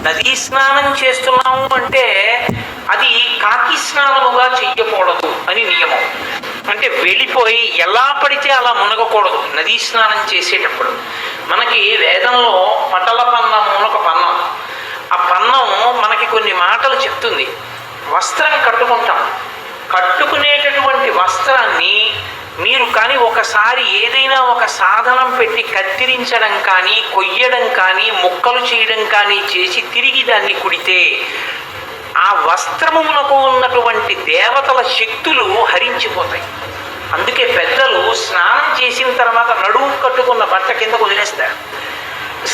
నదీ స్నానం చేస్తున్నాము అంటే అది కాకి స్నానముగా చెయ్యకూడదు అని నియమం. అంటే వెళ్ళిపోయి ఎలా పడితే అలా మునగకూడదు నదీ స్నానం చేసేటప్పుడు. మనకి వేదంలో పటల పన్నం ఒక పన్నం, ఆ పన్నం మనకి కొన్ని మాటలు చెప్తుంది. వస్త్రం కట్టుకుంటాం, కట్టుకునేటటువంటి వస్త్రాన్ని మీరు కానీ ఒకసారి ఏదైనా ఒక సాధనం పెట్టి కత్తిరించడం కానీ కొయ్యడం కానీ ముక్కలు చేయడం కానీ చేసి తిరిగి దాన్ని కుడితే ఆ వస్త్రమునకు ఉన్నటువంటి దేవతల శక్తులు హరించిపోతాయి. అందుకే పెద్దలు స్నానం చేసిన తర్వాత నడుము కట్టుకున్న బట్ట కింద వదిలేస్తారు.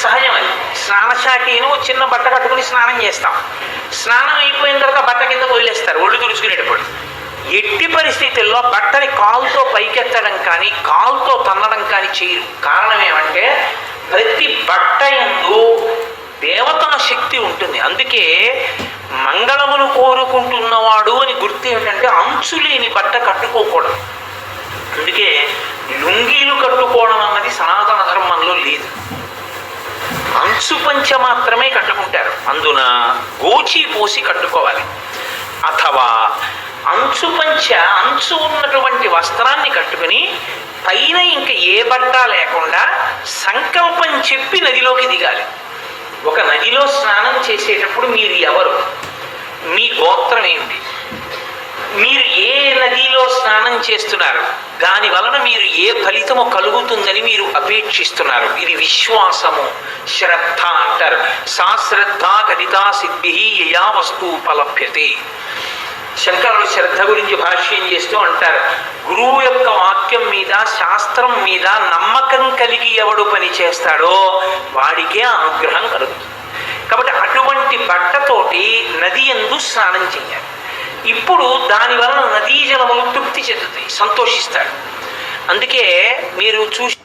సహజం అది. స్నానశాఖను చిన్న బట్ట కట్టుకుని స్నానం చేస్తాం, స్నానం అయిపోయిన తర్వాత బట్ట కింద వదిలేస్తారు ఒళ్ళు తుడుచుకునేటప్పుడు. ఎట్టి పరిస్థితుల్లో బట్టని కాలుతో పైకెత్తడం కానీ కాలుతో తన్నడం కానీ చేయరు. కారణం ఏమంటే ప్రతి బట్ట యందు దేవతల శక్తి ఉంటుంది. అందుకే మంగళమును కోరుకుంటున్నవాడు అని గుర్తు ఏమిటంటే అంచు లేని బట్ట కట్టుకోకూడదు. అందుకే లుంగీలు కట్టుకోవడం అన్నది సనాతన ధర్మంలో లేదు. అంచు పంచ మాత్రమే కట్టుకుంటారు. అందున గోచి పోసి కట్టుకోవాలి. అథవా అంచు పంచ, అంచు ఉన్నటువంటి వస్త్రాన్ని కట్టుకుని పైన ఇంకా ఏ బట్ట లేకుండా సంకల్పం చెప్పి నదిలోకి దిగాలి. ఒక నదిలో స్నానం చేసేటప్పుడు మీరు ఎవరు, మీ గోత్రం ఏమిటి, మీరు ఏ నదిలో స్నానం చేస్తున్నారు, దాని వలన మీరు ఏ ఫలితము కలుగుతుందని మీరు అపేక్షిస్తున్నారు. ఇది విశ్వాసము, శ్రద్ధ అంటారు. సా శ్రద్ధ కదితా సిద్ధి యయా వస్తు ఉపలభ్యతే. శంకరుడు శ్రద్ధ గురించి భాష్యం చేస్తూ అంటారు, గురువు యొక్క వాక్యం మీద శాస్త్రం మీద నమ్మకం కలిగి ఎవడు పని చేస్తాడో వాడికే అనుగ్రహం కలుగుతుంది. కాబట్టి అటువంటి బట్టతోటి నది యందు స్నానం చేయాలి. ఇప్పుడు దాని వలన నదీ జలములు తృప్తి చెందుతాయి, సంతోషిస్తాడు. అందుకే మీరు చూసి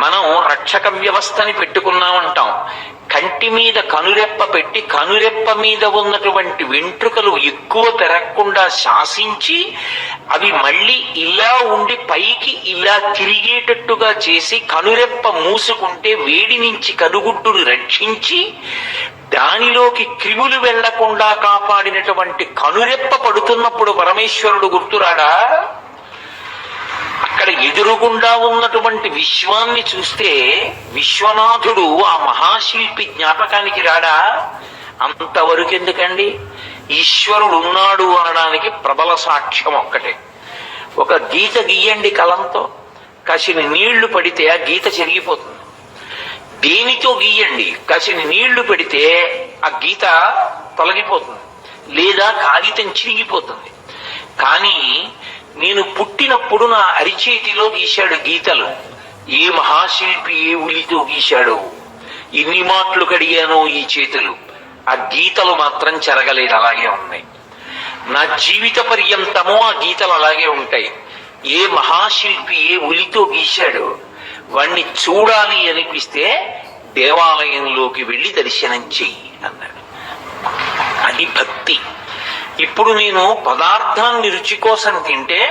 మనం రక్షక వ్యవస్థని పెట్టుకున్నామంటాం. కంటి మీద కనురెప్ప పెట్టి కనురెప్ప మీద ఉన్నటువంటి వెంట్రుకలు ఎక్కువ పెరగకుండా శాసించి అవి మళ్ళీ ఇలా ఉండి పైకి ఇలా తిరిగేటట్టుగా చేసి కనురెప్ప మూసుకుంటే వేడి నుంచి కనుగుడ్డును రక్షించి దానిలోకి క్రిములు వెళ్లకుండా కాపాడినటువంటి కనురెప్ప పడుతున్నప్పుడు పరమేశ్వరుడు గుర్తురాడా? అక్కడ ఎదురుగుండా ఉన్నటువంటి విశ్వాన్ని చూస్తే విశ్వనాథుడు ఆ మహాశిల్పి జ్ఞాపకానికి రాడా? అంతవరకు ఎందుకండి? ఈశ్వరుడు ఉన్నాడు అనడానికి ప్రబల సాక్ష్యం ఒక్కటే. ఒక గీత గీయండి కలంతో, కాసిన నీళ్లు పడితే ఆ గీత చెరిగిపోతుంది. దేనితో గీయండి, కాసిన నీళ్లు పెడితే ఆ గీత తొలగిపోతుంది, లేదా కాగితం చిరిగిపోతుంది. కానీ నేను పుట్టినప్పుడు నా అరిచేతిలో గీశాడు గీతలు. ఏ మహాశిల్పి ఏ ఉలితో గీశాడో, ఎన్ని మాటలు కడిగానో ఈ చేతులు, ఆ గీతలు మాత్రం చెరగలేదు, అలాగే ఉన్నాయి. నా జీవిత పర్యంతము ఆ గీతలు అలాగే ఉంటాయి. ఏ మహాశిల్పి ఏ ఉలితో గీశాడో వాణ్ణి చూడాలి అనిపిస్తే దేవాలయంలోకి వెళ్ళి దర్శనం చెయ్యి అన్నాడు. అది భక్తి. ఇప్పుడు నేను పదార్థాన్ని రుచి కోసం తింటే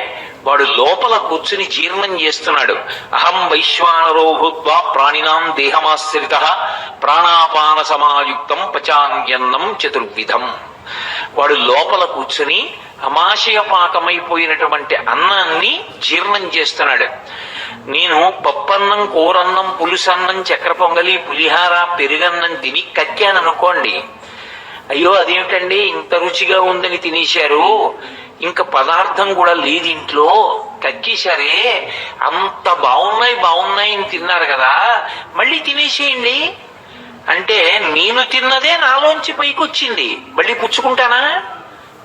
వాడు లోపల కూర్చుని జీర్ణం చేస్తున్నాడు. అహం వైశ్వానరో భూత్వా ప్రాణినాం దేహమాశ్రిత ప్రాణాపాన సమాయుక్తం పచాన్యన్నం చతుర్విధం. వాడు లోపల కూర్చుని అమాశయ పాకమైపోయినటువంటి అన్నాన్ని జీర్ణం చేస్తున్నాడు. నేను పప్పన్నం, కూరన్నం, పులుసన్నం, చక్కెర పొంగలి, పులిహార, పెరుగన్నం తిని కక్కాననుకోండి, అయ్యో అదేమిటండి ఇంత రుచిగా ఉందని తినేశారు, ఇంకా పదార్థం కూడా లేదు ఇంట్లో, కక్కేశారే, అంత బాగున్నాయి అని తిన్నారు కదా, మళ్ళీ తినేసేయండి అంటే నేను తిన్నదే నాలోంచి పైకి వచ్చింది, మళ్ళీ పుచ్చుకుంటానా?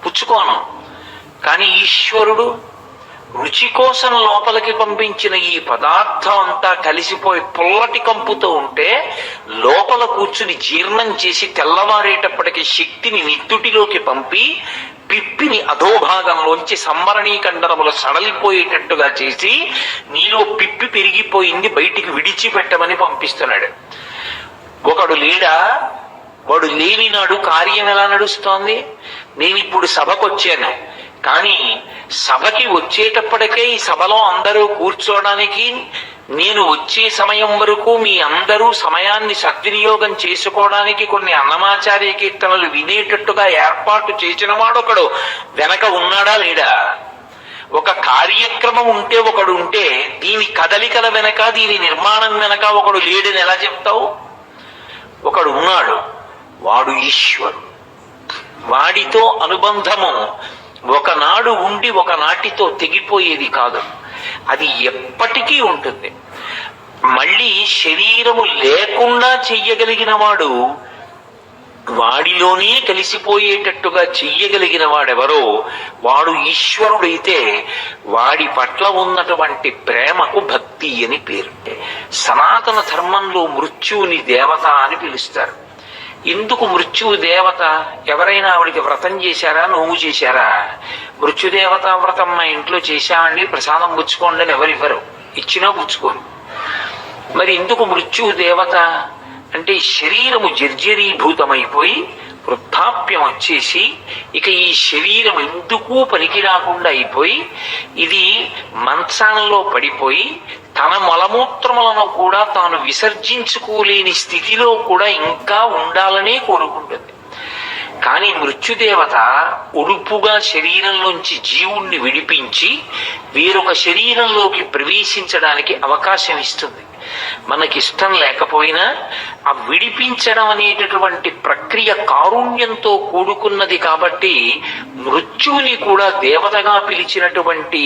పుచ్చుకోను. కానీ ఈశ్వరుడు రుచి కోసం లోపలికి పంపించిన ఈ పదార్థం అంతా కలిసిపోయి పుల్లటి కంపుతో ఉంటే లోపల కూర్చుని జీర్ణం చేసి తెల్లవారేటప్పటికి శక్తిని నిత్తుటిలోకి పంపి పిప్పిని అధోభాగంలోంచి సంవరణీకండరములు సడలిపోయేటట్టుగా చేసి నీలో పిప్పి పెరిగిపోయింది బయటికి విడిచిపెట్టమని పంపిస్తున్నాడు. ఒకడు లేడా? వాడు లేని నాడు కార్యం ఎలా నడుస్తోంది? నేను ఇప్పుడు సభకు వచ్చాను, కానీ సభకి వచ్చేటప్పటికే ఈ సభలో అందరూ కూర్చోడానికి నేను వచ్చే సమయం వరకు మీ అందరూ సమయాన్ని సద్వినియోగం చేసుకోవడానికి కొన్ని అన్నమాచార్య కీర్తనలు వినేటట్టుగా ఏర్పాటు చేసిన వాడొకడు వెనక ఉన్నాడా లేడా? ఒక కార్యక్రమం ఉంటే ఒకడు ఉంటే దీని కదలికల వెనక, దీని నిర్మాణం వెనక ఒకడు లేడని ఎలా చెప్తావు? ఒకడు ఉన్నాడు, వాడు ఈశ్వరుడు. వాడితో అనుబంధము ఒకనాడు ఉండి ఒకనాటితో తెగిపోయేది కాదు, అది ఎప్పటికీ ఉంటుంది. మళ్ళీ శరీరము లేకుండా చెయ్యగలిగిన వాడు, వాడిలోనే కలిసిపోయేటట్టుగా చెయ్యగలిగిన వాడెవరో వాడు ఈశ్వరుడైతే వాడి పట్ల ఉన్నటువంటి ప్రేమకు భక్తి అని పేరు. సనాతన ధర్మంలో మృత్యువుని దేవత అని పిలుస్తారు. ఎందుకు మృత్యువు దేవత? ఎవరైనా ఆవిడికి వ్రతం చేశారా, నోము చేశారా? మృత్యుదేవత వ్రతం మా ఇంట్లో చేశామండి, ప్రసాదం పుచ్చుకోండి అని ఎవరివ్వరు, ఇచ్చినా పుచ్చుకోరు. మరి ఎందుకు మృత్యువు దేవత అంటే శరీరము జర్జరీభూతమైపోయి వృద్ధాప్యం వచ్చేసి ఇక ఈ శరీరం ఎందుకు పనికి రాకుండా అయిపోయి ఇది మంచాలలో పడిపోయి తన మలమూత్రములను కూడా తాను విసర్జించుకోలేని స్థితిలో కూడా ఇంకా ఉండాలనే కోరుకుంటుంది. కానీ మృత్యుదేవత ఉడుపుగా శరీరంలోంచి జీవుణ్ణి విడిపించి వేరొక శరీరంలోకి ప్రవేశించడానికి అవకాశం ఇస్తుంది. మనకిష్టం లేకపోయినా ఆ విడిపించడం అనేటటువంటి ప్రక్రియ కారుణ్యంతో కూడుకున్నది కాబట్టి మృత్యువుని కూడా దేవతగా పిలిచినటువంటి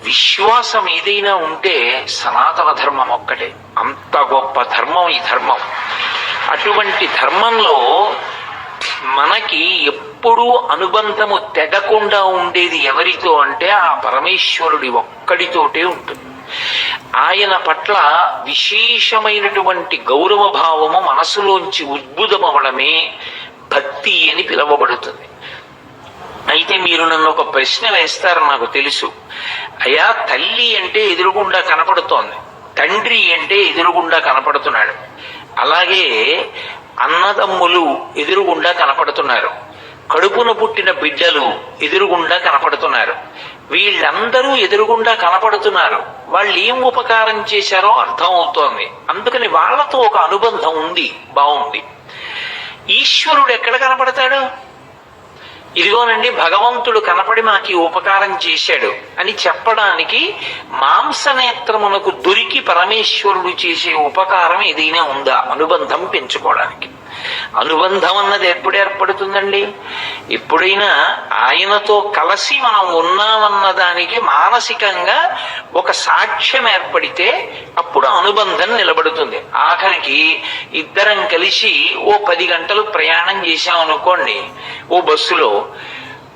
విశ్వాసం ఏదైనా ఉంటే సనాతన ధర్మం ఒక్కటే. అంత గొప్ప ధర్మం ఈ ధర్మం. అటువంటి ధర్మంలో మనకి ఎప్పుడూ అనుబంధము తెగకుండా ఉండేది ఎవరితో అంటే ఆ పరమేశ్వరుడి ఒక్కడితోటే ఉంటుంది. ఆయన పట్ల విశేషమైనటువంటి గౌరవ భావము మనసులోంచి ఉద్భుతమవడమే భక్తి అని పిలువబడుతుంది. అయితే మీరు నన్ను ఒక ప్రశ్న వేస్తారు, నాకు తెలుసు. అయ్యా, తల్లి అంటే ఎదురుగుండా కనపడుతోంది, తండ్రి అంటే ఎదురుగుండా కనపడుతున్నాడు, అలాగే అన్నదమ్ములు ఎదురుగుండా కనపడుతున్నారు, కడుపున పుట్టిన బిడ్డలు ఎదురుగుండా కనపడుతున్నారు, వీళ్ళందరూ ఎదురుగుండా కనపడుతున్నారు. వాళ్ళు ఏం ఉపకారం చేశారో అర్థం అవుతోంది. అందుకని వాళ్ళతో ఒక అనుబంధం ఉంది, బాగుంది. ఈశ్వరుడు ఎక్కడ కనపడతాడు? ఇదిగోనండి భగవంతుడు కనపడి మాకు ఉపకారం చేశాడు అని చెప్పడానికి మాంసనేత్రమునకు దొరికి పరమేశ్వరుడు చేసే ఉపకారం ఏదైనా ఉందా అనుబంధం పెంచుకోవడానికి? అనుబంధం అన్నది ఎప్పుడు ఏర్పడుతుందండి? ఎప్పుడైనా ఆయనతో కలిసి మనం ఉన్నామన్న దానికి మానసికంగా ఒక సాక్ష్యం ఏర్పడితే అప్పుడు అనుబంధం నిలబడుతుంది. ఆఖరికి ఇద్దరం కలిసి ఓ 10 గంటలు ప్రయాణం చేశామనుకోండి, ఓ బస్సులో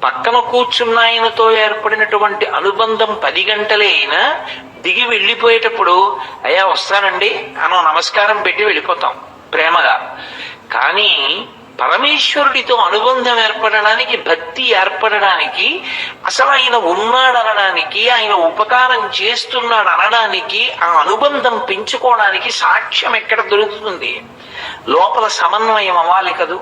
పక్కన కూర్చున్న ఆయనతో ఏర్పడినటువంటి అనుబంధం 10 గంటలే అయినా దిగి వెళ్ళిపోయేటప్పుడు అయ్యా వస్తానండి అనో నమస్కారం పెట్టి వెళ్ళిపోతాం ప్రేమగా. కానీ పరమేశ్వరుడితో అనుబంధం ఏర్పడడానికి, భక్తి ఏర్పడడానికి, అసలు ఆయన ఉన్నాడనడానికి, ఆయన ఉపకారం చేస్తున్నాడు అనడానికి, ఆ అనుబంధం పెంచుకోవడానికి సాక్ష్యం ఎక్కడ దొరుకుతుంది? లోపల సమన్వయం అవ్వాలి కదూ.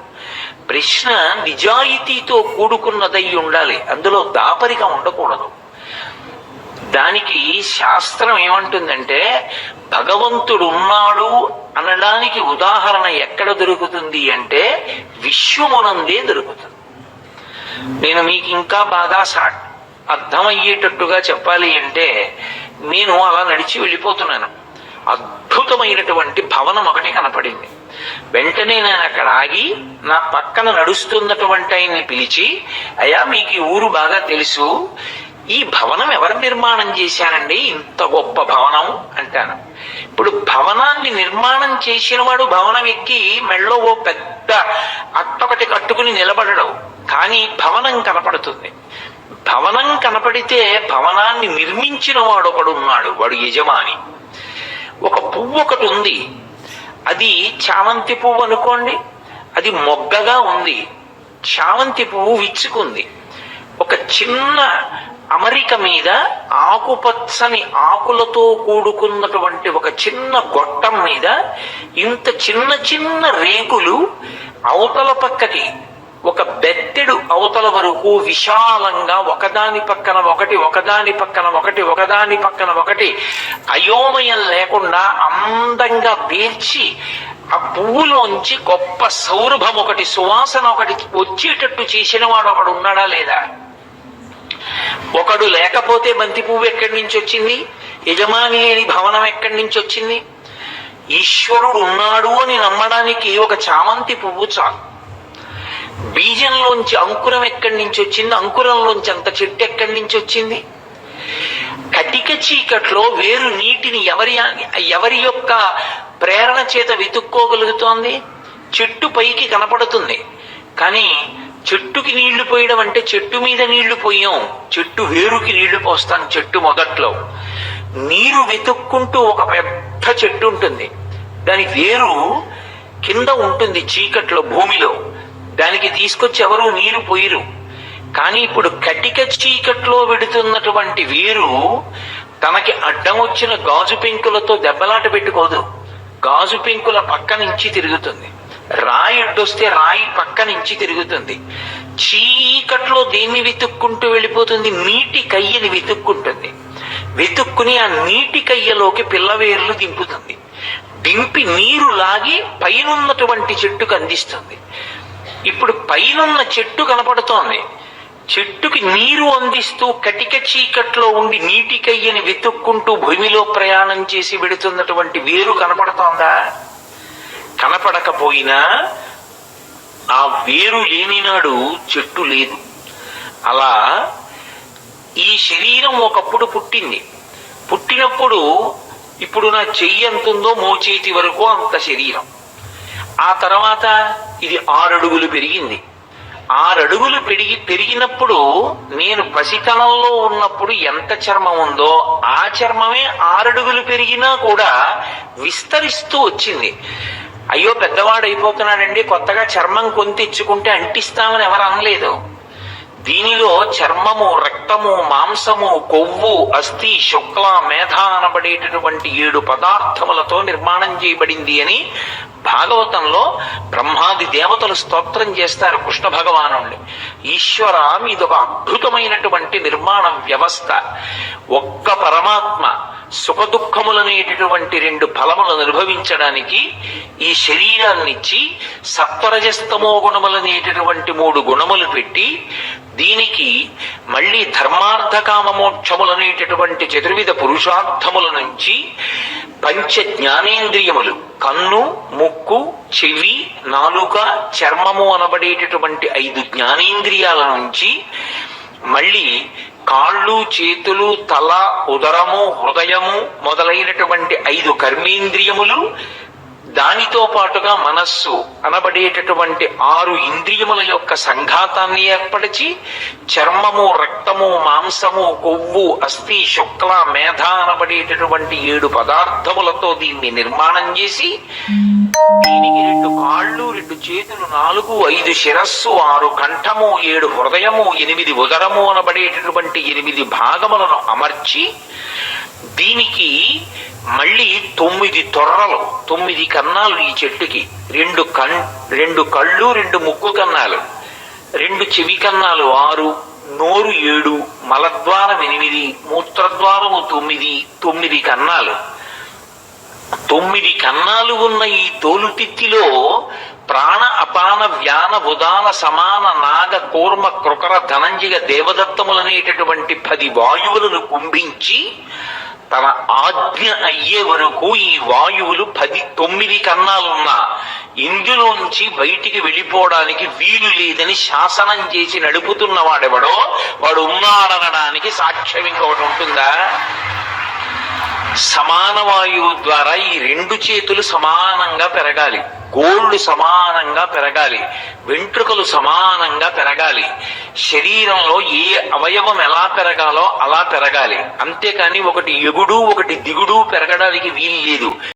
ప్రశ్న నిజాయితీతో కూడుకున్నదై ఉండాలి, అందులో దాపరికం ఉండకూడదు. దానికి శాస్త్రం ఏమంటుందంటే భగవంతుడు ఉన్నాడు అనడానికి ఉదాహరణ ఎక్కడ దొరుకుతుంది అంటే విశ్వమునందే దొరుకుతుంది. నేను మీకు ఇంకా బాగా అర్థమయ్యేటట్టుగా చెప్పాలి అంటే నేను అలా నడిచి వెళ్ళిపోతున్నాను. అద్భుతమైనటువంటి భవనం ఒకటి కనపడింది. వెంటనే నేను అక్కడ ఆగి నా పక్కన నడుస్తున్నటువంటి ఆయన్ని పిలిచి, అయ్యా మీకు ఈ ఊరు బాగా తెలుసు, ఈ భవనం ఎవరు నిర్మాణం చేశారండి, ఇంత గొప్ప భవనం అంటాను. ఇప్పుడు భవనాన్ని నిర్మాణం చేసిన వాడు భవనం ఎక్కి మెళ్ళో ఓ పెద్ద అట్టొకటి కట్టుకుని నిలబడడం, కానీ భవనం కనపడుతుంది. భవనం కనపడితే భవనాన్ని నిర్మించిన వాడు ఒకడు ఉన్నాడు, వాడు యజమాని. ఒక పువ్వు ఒకటి ఉంది, అది చామంతి పువ్వు అనుకోండి, అది మొగ్గగా ఉంది, చామంతి పువ్వు విచ్చుకుంది. ఒక చిన్న అమరిక మీద ఆకుపచ్చని ఆకులతో కూడుకున్నటువంటి ఒక చిన్న గొట్టం మీద ఇంత చిన్న చిన్న రేకులు అవతల పక్కకి ఒక బెత్తెడు అవతల వరకు విశాలంగా ఒకదాని పక్కన ఒకటి ఒకదాని పక్కన ఒకటి ఒకదాని పక్కన ఒకటి అయోమయం లేకుండా అందంగా పేర్చి ఆ పువ్వులోంచి గొప్ప సౌరభం ఒకటి సువాసన ఒకటి వచ్చేటట్టు చేసిన వాడు ఒకడు ఉన్నాడా లేదా? ఒకడు లేకపోతే బంతి పువ్వు ఎక్కడి నుంచి వచ్చింది? యజమాని లేని భవనం ఎక్కడి నుంచి వచ్చింది? ఈశ్వరుడు ఉన్నాడు అని నమ్మడానికి ఒక చామంతి పువ్వు చాలు. బీజంలోంచి అంకురం ఎక్కడి నుంచి వచ్చింది? అంకురంలోంచి అంత చెట్టు ఎక్కడి నుంచి వచ్చింది? కటిక చీకట్లో వేరు నీటిని ఎవరి యొక్క ప్రేరణ చేత వెతుక్కోగలుగుతోంది? చెట్టు పైకి కనపడుతుంది, కానీ చెట్టుకి నీళ్లు పోయడం అంటే చెట్టు మీద నీళ్లు పోయాం, చెట్టు వేరుకి నీళ్లు పోస్తాం. చెట్టు మొదట్లో నీరు వెతుక్కుంటూ ఒక పెద్ద చెట్టు ఉంటుంది, దాని వేరు కింద ఉంటుంది చీకట్లో భూమిలో, దానికి తీసుకొచ్చి ఎవరు నీరు పోయిరు. కానీ ఇప్పుడు కటిక చీకట్లో వెడుతున్నటువంటి వేరు తనకి అడ్డం వచ్చిన గాజు పెంకులతో దెబ్బలాట పెట్టుకోదు, గాజు పెంకుల పక్క నుంచి తిరుగుతుంది. రాయి అడ్డొస్తే రాయి పక్క నుంచి తిరుగుతుంది. చీకట్లో దేన్ని వెతుక్కుంటూ వెళ్ళిపోతుంది? నీటి కయ్యని వెతుక్కుంటుంది. వెతుక్కుని ఆ నీటి కయ్యలోకి పిల్లవేర్లు దింపుతుంది. దింపి నీరు లాగి పైనున్నటువంటి చెట్టుకు అందిస్తుంది. ఇప్పుడు పైనున్న చెట్టు కనపడుతోంది. చెట్టుకి నీరు అందిస్తూ కటిక చీకట్లో ఉండి నీటి కయ్యని వెతుక్కుంటూ భూమిలో ప్రయాణం చేసి వెడుతున్నటువంటి వేరు కనపడుతోందా? కనపడకపోయినా ఆ వేరు లేనినాడు చెట్టు లేదు. అలా ఈ శరీరం ఒకప్పుడు పుట్టింది. పుట్టినప్పుడు ఇప్పుడు నా చెయ్యి ఎంతుందో మోచేతి వరకు అంత శరీరం. ఆ తర్వాత ఇది 6 అడుగులు పెరిగింది. 6 అడుగులు పెరిగినప్పుడు నేను పసితనంలో ఉన్నప్పుడు ఎంత చర్మం ఉందో ఆ చర్మమే 6 అడుగులు పెరిగినా కూడా విస్తరిస్తూ వచ్చింది. అయ్యో పెద్దవాడు అయిపోతున్నాడండి, కొత్తగా చర్మం కొని తెచ్చుకుంటే అంటిస్తామని ఎవరు అనలేదు. దీనిలో చర్మము, రక్తము, మాంసము, కొవ్వు, అస్థి, శుక్ల, మేధ అనబడేటటువంటి 7 పదార్థములతో నిర్మాణం చేయబడింది అని భాగవతంలో బ్రహ్మాది దేవతలు స్తోత్రం చేస్తారు కృష్ణ భగవానుణ్ణి. ఈశ్వర, ఇదొక అద్భుతమైనటువంటి నిర్మాణ వ్యవస్థ. ఒక్క పరమాత్మ సుఖదుఖములనేటటువంటి 2 ఫలములను అనుభవించడానికి ఈ శరీరాన్నిచ్చి సత్వరజస్తమో గుణములనేటటువంటి 3 గుణములు పెట్టి దీనికి మళ్ళీ ధర్మార్థ కామ మోక్షములనేటటువంటి 4 పురుషార్థముల నుంచి పంచ జ్ఞానేంద్రియములు కన్ను, ముక్కు, చెవి, నాలుక, చర్మము అనబడేటటువంటి 5 జ్ఞానేంద్రియాల నుంచి మళ్ళీ కాళ్ళు, చేతులు, తల, ఉదరము, హృదయము మొదలైనటువంటి 5 కర్మేంద్రియములు, దానితో పాటుగా మనస్సు అనబడేటటువంటి 6 ఇంద్రియముల యొక్క సంఘాతాన్ని ఏర్పరిచి చర్మము, రక్తము, మాంసము, కొవ్వు, అస్థి, శుక్ల, మేధ అనబడేటటువంటి 7 పదార్థములతో దీన్ని నిర్మాణం చేసి దీనికి 2 కాళ్ళు, 2 చేతులు, 4, 5 శిరస్సు, 6 కంఠము, 7 హృదయము, 8 ఉదరము అనబడేటటువంటి 8 భాగములను అమర్చి దీనికి మళ్ళీ 9 తొర్రలు, 9 కన్నాలు ఈ చెట్టుకి, 2 కళ్ళు, 2 ముక్కు కన్నాలు, 2 చెవి కన్నాలు, 6 నోరు, 7 మలద్వారం, 8 మూత్రద్వారము, 9 కన్నాలు. 9 కన్నాలు ఉన్న ఈ తోలుతిత్తిలో ప్రాణ, అపాన, వ్యాన, ఉదాన, సమాన, నాగ, కూర్మ, కృకర, ధనంజయ, దేవదత్తములనేటటువంటి 10 వాయువులను కుంభించి తన ఆజ్ఞ అయ్యే వరకు ఈ వాయువులు 9 కన్నాలున్నా ఇందులోంచి బయటికి వెళ్ళిపోవడానికి వీలు లేదని శాసనం చేసి నడుపుతున్న వాడెవడో వాడు ఉన్నాడనడానికి సాక్ష్యం ఇంకొకటి ఉంటుందా? సమాన వాయువు ద్వారా ఈ 2 చేతులు సమానంగా పెరగాలి, గోళ్లు సమానంగా పెరగాలి, వెంట్రుకలు సమానంగా పెరగాలి, శరీరంలో ఏ అవయవం ఎలా పెరగాలో అలా పెరగాలి. అంతేకాని ఒకటి ఎగుడు ఒకటి దిగుడు పెరగడానికి వీలు లేదు.